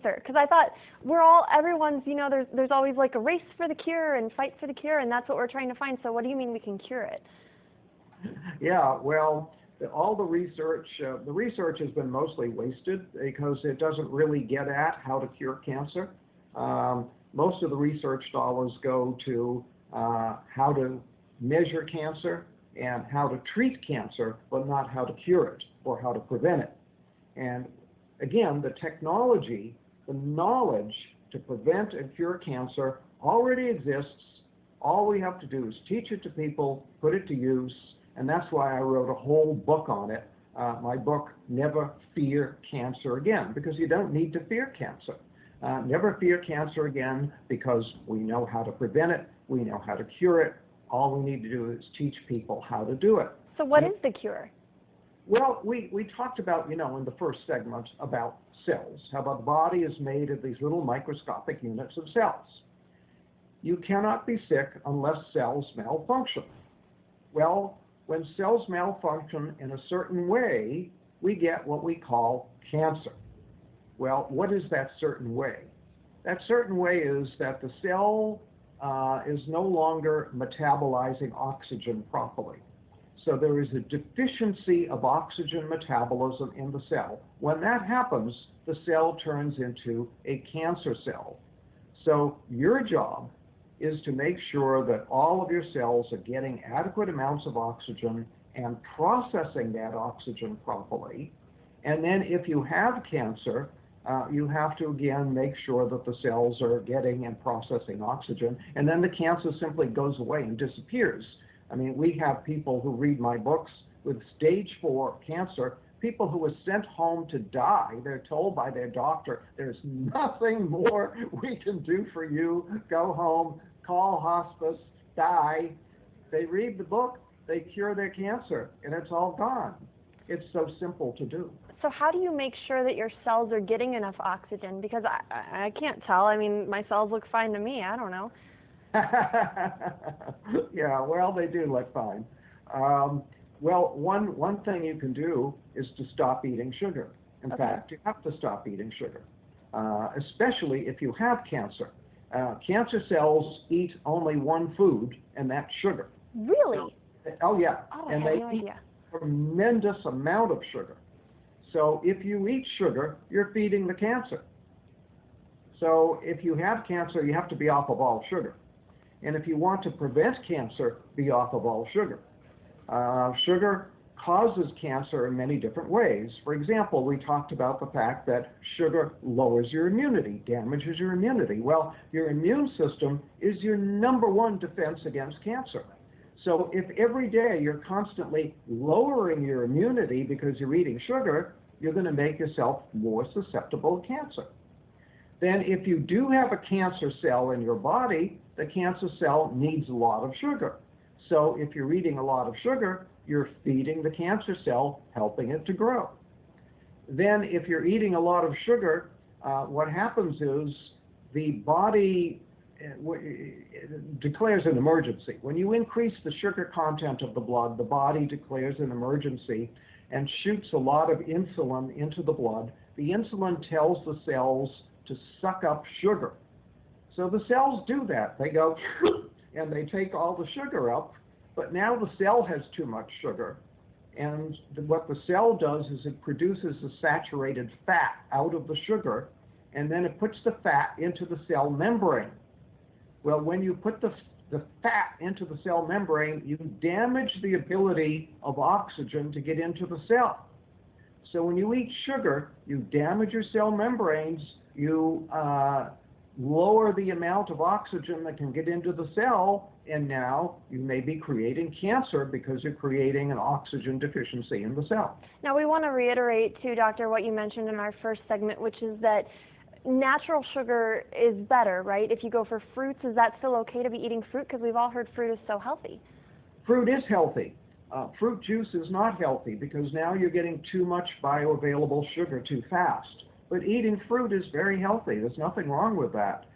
cancer? Because I thought everyone's, there's always like a race for the cure and fight for the cure, and that's what we're trying to find. So what do you mean we can cure it? Yeah, well, all the research has been mostly wasted because it doesn't really get at how to cure cancer. Most of the research dollars go to how to measure cancer and how to treat cancer, but not how to cure it or how to prevent it. And again, the technology, the knowledge to prevent and cure cancer already exists. All we have to do is teach it to people, put it to use, and that's why I wrote a whole book on it. My book, Never Fear Cancer Again, because you don't need to fear cancer. Never fear cancer again because we know how to prevent it, we know how to cure it. All we need to do is teach people how to do it. So what is the cure? Well, we talked about, in the first segment about cells, how the body is made of these little microscopic units of cells. You cannot be sick unless cells malfunction. Well, when cells malfunction in a certain way, we get what we call cancer. Well, what is that certain way? That certain way is that the cell is no longer metabolizing oxygen properly. So there is a deficiency of oxygen metabolism in the cell. When that happens, the cell turns into a cancer cell. So your job is to make sure that all of your cells are getting adequate amounts of oxygen and processing that oxygen properly. And then if you have cancer, you have to again make sure that the cells are getting and processing oxygen, and then the cancer simply goes away and disappears. I mean, we have people who read my books with stage 4 cancer, people who are sent home to die. They're told by their doctor, there's nothing more we can do for you. Go home, call hospice, die. They read the book, they cure their cancer, and it's all gone. It's so simple to do. So how do you make sure that your cells are getting enough oxygen? Because I can't tell. I mean, my cells look fine to me. I don't know. Yeah, well, they do look fine. Well, one thing you can do is to stop eating sugar. In fact, you have to stop eating sugar, especially if you have cancer. Cancer cells eat only one food, and that's sugar. Really? Oh, yeah. Oh, and I had they no eat idea. a tremendous amount of sugar. So if you eat sugar, you're feeding the cancer. So if you have cancer, you have to be off of all sugar. And if you want to prevent cancer, be off of all sugar. Sugar causes cancer in many different ways. For example, we talked about the fact that sugar lowers your immunity, damages your immunity. Well, your immune system is your #1 defense against cancer. So if every day you're constantly lowering your immunity because you're eating sugar, you're going to make yourself more susceptible to cancer. Then if you do have a cancer cell in your body, the cancer cell needs a lot of sugar. So if you're eating a lot of sugar, you're feeding the cancer cell, helping it to grow. Then if you're eating a lot of sugar, what happens is the body declares an emergency. When you increase the sugar content of the blood, the body declares an emergency and shoots a lot of insulin into the blood. The insulin tells the cells to suck up sugar. So the cells do that. They go and they take all the sugar up, but now the cell has too much sugar. And what the cell does is it produces a saturated fat out of the sugar, and then it puts the fat into the cell membrane. Well, when you put the fat into the cell membrane, you damage the ability of oxygen to get into the cell. So when you eat sugar, you damage your cell membranes, you lower the amount of oxygen that can get into the cell, and now you may be creating cancer because you're creating an oxygen deficiency in the cell. Now we want to reiterate too, Doctor, what you mentioned in our first segment, which is that natural sugar is better, right? If you go for fruits, is that still okay to be eating fruit? Because we've all heard fruit is so healthy. Fruit is healthy. Fruit juice is not healthy because now you're getting too much bioavailable sugar too fast. But eating fruit is very healthy. There's nothing wrong with that.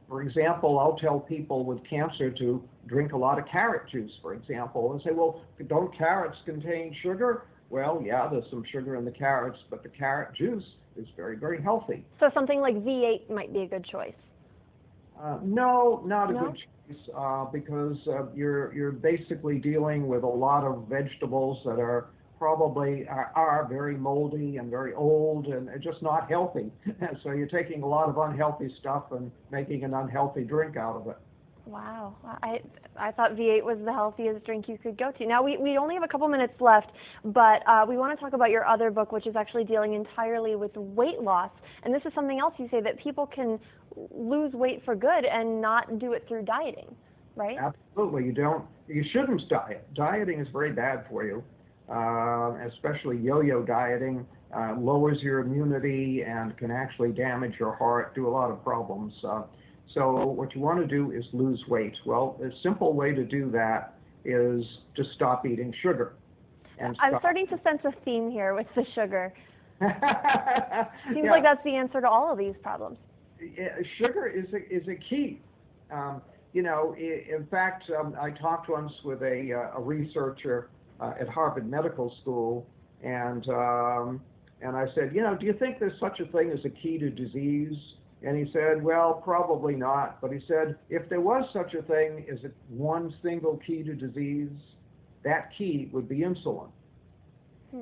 For example, I'll tell people with cancer to drink a lot of carrot juice, for example, and say, well, don't carrots contain sugar? Well, yeah, there's some sugar in the carrots, but the carrot juice is very, very healthy. So something like V8 might be a good choice. No, not a No? good choice, because you're basically dealing with a lot of vegetables that are probably are very moldy and very old and just not healthy. So you're taking a lot of unhealthy stuff and making an unhealthy drink out of it. Wow, I thought V8 was the healthiest drink you could go to. Now, we only have a couple minutes left, but we want to talk about your other book, which is actually dealing entirely with weight loss. And this is something else you say, that people can lose weight for good and not do it through dieting, right? Absolutely. You shouldn't diet. Dieting is very bad for you, especially yo-yo dieting. Lowers your immunity and can actually damage your heart, do a lot of problems. So what you want to do is lose weight. Well, a simple way to do that is to stop eating sugar. I'm starting to sense a theme here with the sugar. Seems Yeah. like that's the answer to all of these problems. Sugar is a key. In fact, I talked once with a researcher at Harvard Medical School, and I said, do you think there's such a thing as a key to disease? And he said, well, probably not. But he said, if there was such a thing as one single key to disease, that key would be insulin.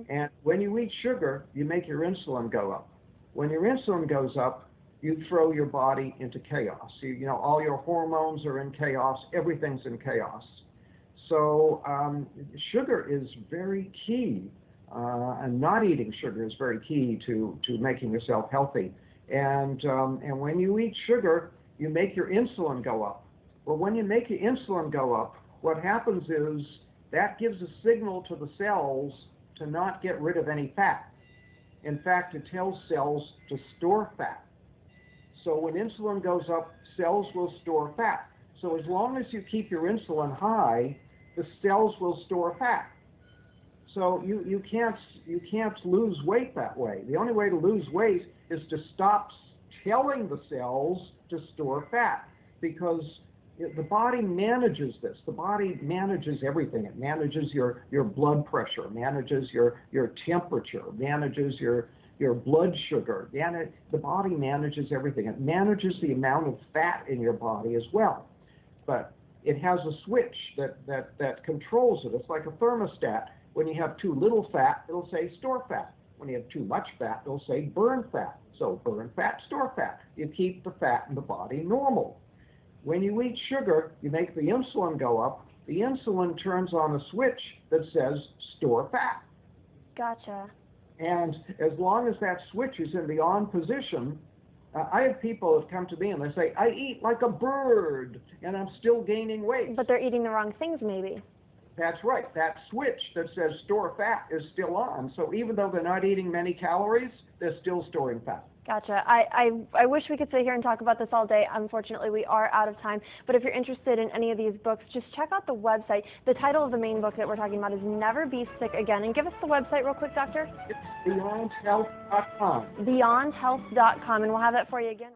And when you eat sugar, you make your insulin go up. When your insulin goes up, you throw your body into chaos. All your hormones are in chaos. Everything's in chaos. So sugar is very key, and not eating sugar is very key to making yourself healthy. And when you eat sugar, you make your insulin go up. Well, when you make your insulin go up, what happens is that gives a signal to the cells to not get rid of any fat. In fact, it tells cells to store fat. So when insulin goes up, cells will store fat. So as long as you keep your insulin high, the cells will store fat. So you can't lose weight that way. The only way to lose weight is to stop telling the cells to store fat, because the body manages this. The body manages everything. It manages your blood pressure, manages your temperature, manages your blood sugar. The body manages everything. It manages the amount of fat in your body as well. But it has a switch that controls it. It's like a thermostat. When you have too little fat, it'll say store fat. When you have too much fat, it'll say burn fat. So burn fat, store fat. You keep the fat in the body normal. When you eat sugar, you make the insulin go up. The insulin turns on a switch that says store fat. Gotcha. And as long as that switch is in the on position, I have people that come to me and they say, I eat like a bird and I'm still gaining weight. But they're eating the wrong things, maybe. That's right. That switch that says store fat is still on. So even though they're not eating many calories, they're still storing fat. Gotcha. I wish we could sit here and talk about this all day. Unfortunately, we are out of time. But if you're interested in any of these books, just check out the website. The title of the main book that we're talking about is Never Be Sick Again. And give us the website real quick, Doctor. It's beyondhealth.com. Beyondhealth.com. And we'll have that for you again.